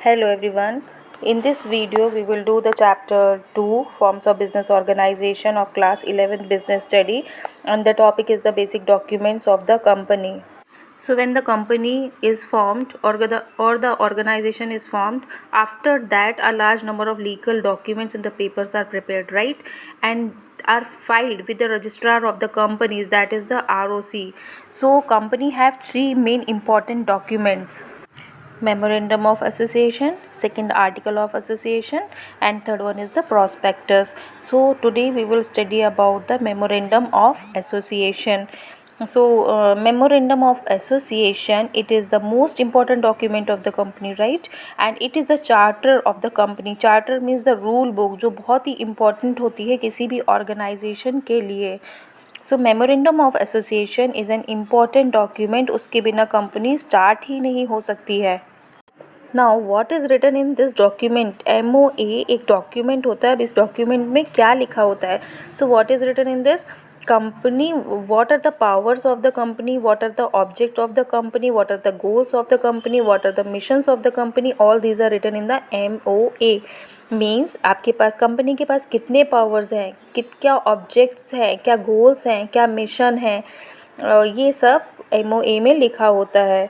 Hello everyone. In this video we will do the chapter 2 forms of business organization of class 11 business study, and the topic is the basic documents of the company. So when the company is formed or the organization is formed, after that a large number of legal documents and the papers are prepared, right, and are filed with the registrar of the companies, that is the ROC. So company have three main important documents: memorandum of association, second article of association, and third one is the prospectus. So today we will study about the memorandum of association. So memorandum of association, it is the most important document of the company, right, and it is the charter of the company. Charter means the rule book, जो बहुत ही important होती है किसी भी organization के लिए. So memorandum of association is an important document. उसके बिना कंपनी स्टार्ट ही नहीं हो सकती है. Now what is written in this document? MOA एक डॉक्यूमेंट होता है. अब इस डॉक्यूमेंट में क्या लिखा होता है? So what is written in this company? What are the powers of the company? What are the object of the company? What are the goals of the company? What are the missions of the company? All these are written in the MOA. Means आपके पास company के पास कितने powers हैं, क्या objects हैं, क्या goals हैं, क्या mission है, ये सब MOA में लिखा होता है.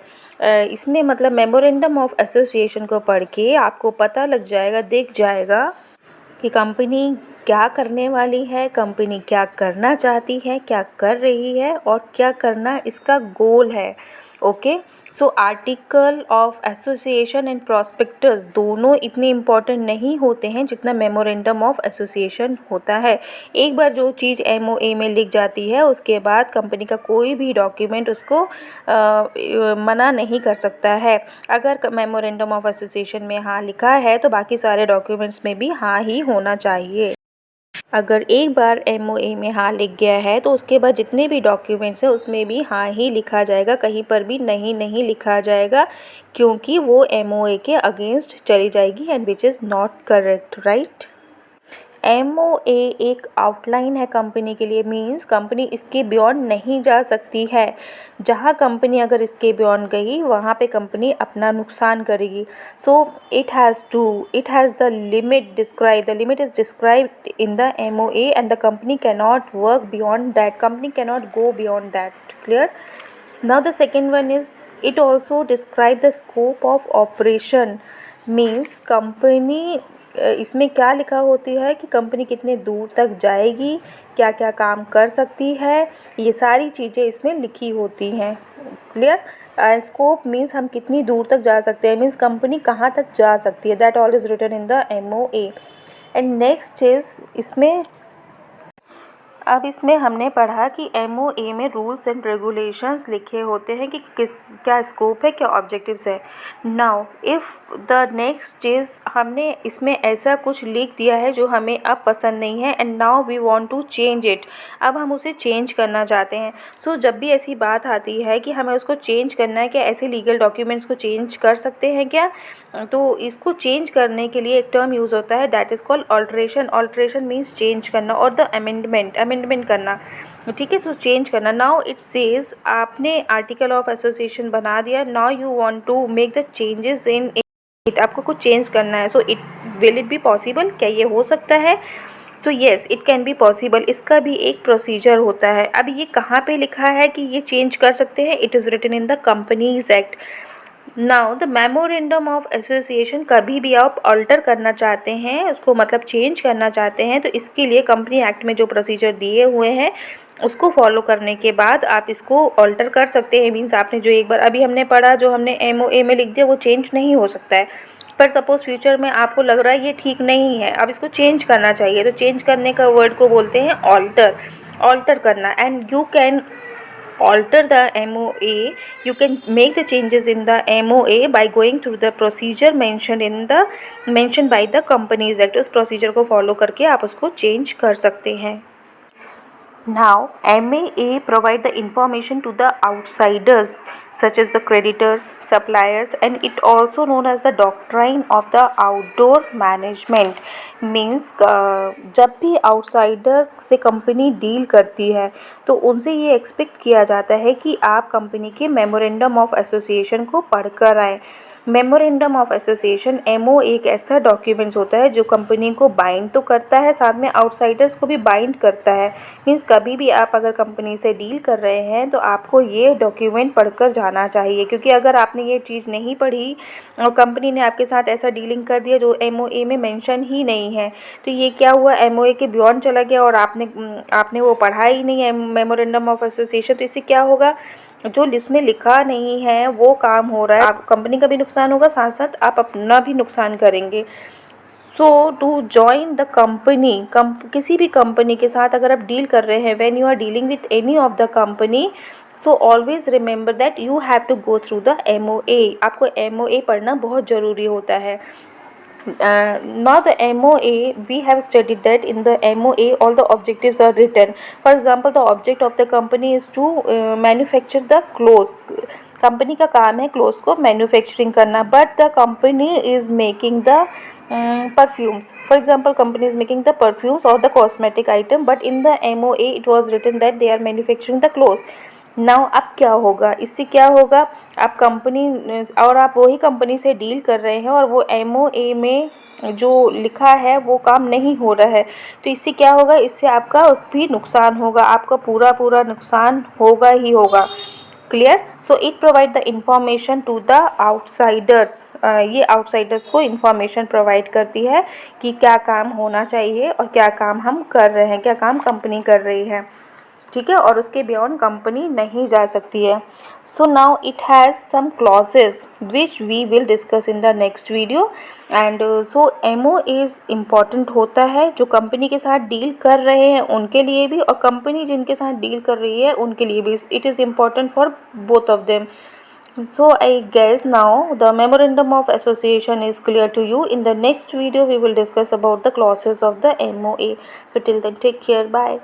इसमें मतलब मेमोरेंडम ऑफ एसोसिएशन को पढ़ के आपको पता लग जाएगा, दिख जाएगा कि कंपनी क्या करने वाली है, कंपनी क्या करना चाहती है, क्या कर रही है और क्या करना इसका गोल है. Okay, so article of association and prospectus दोनों इतने इम्पॉर्टेंट नहीं होते हैं जितना मेमोरेंडम ऑफ एसोसिएशन होता है. एक बार जो चीज़ MOA में लिख जाती है उसके बाद कंपनी का कोई भी डॉक्यूमेंट उसको मना नहीं कर सकता है. अगर मेमोरेंडम ऑफ एसोसिएशन में हाँ लिखा है तो बाकी सारे डॉक्यूमेंट्स में भी हाँ ही होना चाहिए. अगर एक बार MOA में हाँ लिख गया है तो उसके बाद जितने भी डॉक्यूमेंट्स हैं उसमें भी हाँ ही लिखा जाएगा, कहीं पर भी नहीं लिखा जाएगा, क्योंकि वो MOA के अगेंस्ट चली जाएगी and which is not correct, right. MOA एक आउटलाइन है कंपनी के लिए. मीन्स कंपनी इसके बियॉन्ड नहीं जा सकती है. जहाँ कंपनी अगर इसके बियॉन्ड गई वहाँ पे कंपनी अपना नुकसान करेगी. So it has the limit describe. The limit is described in the MOA and the company cannot work beyond that. Company cannot go beyond that. Clear. Now the second one is it also describe the scope of operation. Means company इसमें क्या लिखा होती है कि company कितने दूर तक जाएगी, क्या क्या काम कर सकती है, ये सारी चीज़ें इसमें लिखी होती हैं. क्लियर. स्कोप मीन्स हम कितनी दूर तक जा सकते हैं, मीन्स कंपनी कहाँ तक जा सकती है. That all is written in the MOA. And next is अब इसमें हमने पढ़ा कि MOA में रूल्स एंड रेगुलेशंस लिखे होते हैं कि क्या स्कोप है, क्या ऑब्जेक्टिव्स है. Now if the next is हमने इसमें ऐसा कुछ लिख दिया है जो हमें अब पसंद नहीं है and now we want to change it. अब हम उसे चेंज करना चाहते हैं. सो जब भी ऐसी बात आती है कि हमें उसको चेंज करना है, क्या ऐसे लीगल डॉक्यूमेंट्स को चेंज कर सकते हैं क्या, तो इसको चेंज करने के लिए एक टर्म यूज़ होता है, that is called alteration. Alteration means change करना, और द अमेंडमेंट करना. ठीक है, तो चेंज करना. नाउ इट सेज आपने आर्टिकल ऑफ एसोसिएशन बना दिया. Now you want to make the changes in it. आपको कुछ चेंज करना है. So it will it be possible? क्या ये हो सकता है? So yes, it can be possible. इसका भी एक प्रोसीजर होता है. अब ये कहाँ पे लिखा है कि ये चेंज कर सकते हैं? It is written in the Companies Act. Now the memorandum of association कभी भी आप अल्टर करना चाहते हैं, उसको मतलब चेंज करना चाहते हैं, तो इसके लिए कंपनी एक्ट में जो प्रोसीजर दिए हुए हैं उसको फॉलो करने के बाद आप इसको अल्टर कर सकते हैं. मीन्स आपने जो एक बार अभी हमने पढ़ा, जो हमने MOA में लिख दिया, वो चेंज नहीं हो सकता है. पर सपोज़ फ्यूचर में आपको लग रहा है ये ठीक नहीं है, अब इसको चेंज करना चाहिए, तो चेंज करने का वर्ड को बोलते हैं ऑल्टर करना. And you can alter the MOA, you can make the changes in the MOA by going through the procedure mentioned by the Companies Act. उस प्रोसीजर को फॉलो करके आप उसको चेंज कर सकते हैं. Now MOA provide the information to the outsiders. such as the creditors, suppliers, and it also known as the doctrine of the outdoor management. Means जब भी आउटसाइडर से कंपनी डील करती है तो उनसे ये एक्सपेक्ट किया जाता है कि आप कंपनी के मेमोरेंडम ऑफ एसोसिएशन को पढ़ कर आएँ। मेमोरेंडम ऑफ एसोसिएशन MO एक ऐसा डॉक्यूमेंट्स होता है जो कंपनी को बाइंड तो करता है, साथ में आउटसाइडर्स को भी बाइंड करता है। मीन्स कभी भी आप अगर कंपनी से डील कर रहे हैं तो आपको ये डॉक्यूमेंट पढ़कर जाना चाहिए, क्योंकि अगर आपने ये चीज़ नहीं पढ़ी और कंपनी ने आपके साथ ऐसा डीलिंग कर दिया जो MOA में मेंशन ही नहीं है, तो ये क्या हुआ, MOA के बियॉन्ड चला गया और आपने वो पढ़ा ही नहीं है मेमोरेंडम ऑफ एसोसिएशन। तो इससे क्या होगा, जो लिस्ट में लिखा नहीं है वो काम हो रहा है, आप कंपनी का भी नुकसान होगा, साथ साथ आप अपना भी नुकसान करेंगे। सो टू जॉइन द कंपनी, किसी भी कंपनी के साथ अगर आप डील कर रहे हैं, when you are dealing with any of the company, so always remember that you have to go through the MOA। आपको MOA पढ़ना बहुत ज़रूरी होता है। Now the MOA, we have studied that in the MOA all the objectives are written. For example, the object of the company is to manufacture the clothes. Company का काम है clothes को मैन्युफैक्चरिंग करना, but the company is making the perfumes. For example, company is making the perfumes or the cosmetic item, but in the MOA it was written that they are manufacturing the clothes. Now अब क्या होगा, इससे क्या होगा, आप company और आप वही कंपनी से डील कर रहे हैं और वो MOA में जो लिखा है वो काम नहीं हो रहा है, तो इससे क्या होगा, इससे आपका भी नुकसान होगा, आपका पूरा नुकसान होगा ही होगा। Clear. So it provide the information to the outsiders. ये आउटसाइडर्स को इंफॉर्मेशन प्रोवाइड करती है कि क्या काम होना चाहिए और क्या काम हम कर रहे हैं, क्या काम कंपनी कर रही है, ठीक है, और उसके बियॉन्ड कंपनी नहीं जा सकती है। So now it has some clauses which we will discuss in the next video. And so MO is important होता है जो कंपनी के साथ डील कर रहे हैं उनके लिए भी, और कंपनी जिनके साथ डील कर रही है उनके लिए भी। It is important for both of them. So I guess now the memorandum of association is clear to you. In the next video we will discuss about the clauses of the MOA. So till then, take care. Bye.